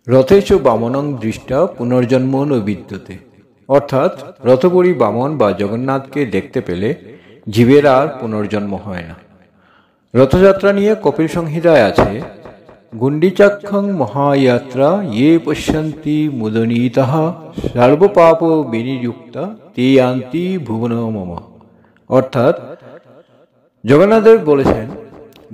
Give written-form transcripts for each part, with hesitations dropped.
রথেচ বামনং দৃষ্টা পুনর্জন্ম ন বিদ্যতে, অর্থাৎ রথবরী বামন বা জগন্নাথকে দেখতে পেলে জীবের আর পুনর্জন্ম হয় না। রথযাত্রা নিয়ে কপিল সংহিতায় আছে, গুণ্ডিচাক্ষং মহাযাত্রা ইয়ে পশ্যন্তি মুদনীতঃ সর্বপাপ বিনিযুক্তা তে আন্তি ভুবন মম। অর্থাৎ জগন্নাথদেব বলেছেন,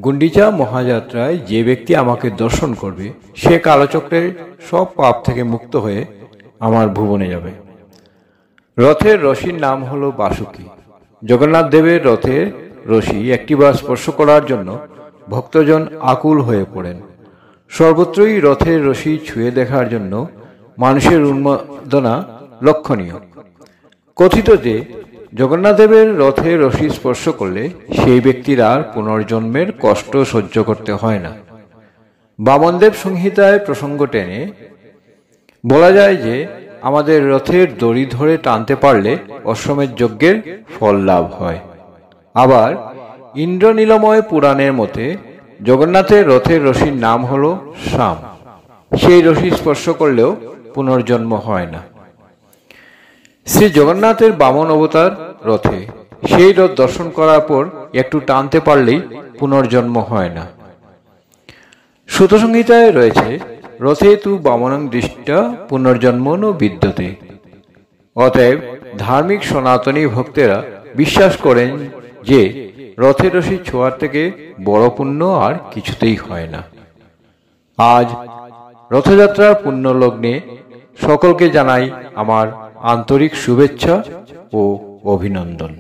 গুণ্ডিচা মহাযাত্রায় যে ব্যক্তি আমাকে দর্শন করবে সে কালচক্রের সব পাপ থেকে মুক্ত হয়ে আমার ভুবনে যাবে। রথের রশির নাম হলো বাসুকী। জগন্নাথ দেবের রথের রশি একটিবার স্পর্শ করার জন্য ভক্তজন আকুল হয়ে পড়েন। সর্বত্রই রথের রশি ছুঁয়ে দেখার জন্য মানুষের উন্মাদনা লক্ষণীয়। কথিত যে জগন্নাথ দেবের রথের রশি স্পর্শ করলে সেই ব্যক্তির আর পুনর্জন্মের কষ্ট সহ্য করতে হয় না। বামনদেব সংহিতায় প্রসঙ্গ টেনে বলা যায় যে আমাদের রথের দড়ি ধরে টানতে পারলে অশ্বমেধ যজ্ঞের ফল লাভ হয়। আবার ইন্দ্রনীলময় পুরাণের মতে জগন্নাথের রথের রশির নাম হল শাম। সেই রশি স্পর্শ করলেও পুনর্জন্ম হয় না। শ্রী জগন্নাথের বামন অবতার রথে, সেই রথ দর্শন করার পর একটু টানতে পারলেই পুনর্জন্ম হয় না। সুত সংহিতায় রয়েছে, রথে তু বামনং দৃষ্টা পুনর্জন্ম ন বিদ্যতে। অতএব ধার্মিক সনাতনী ভক্তেরা বিশ্বাস করেন যে রথের রশি ছোঁয়ার থেকে বড় পুণ্য আর কিছুতেই হয় না। আজ রথযাত্রার পুণ্য লগ্নে সকলকে জানাই আমার আন্তরিক শুভেচ্ছা ও অভিনন্দন।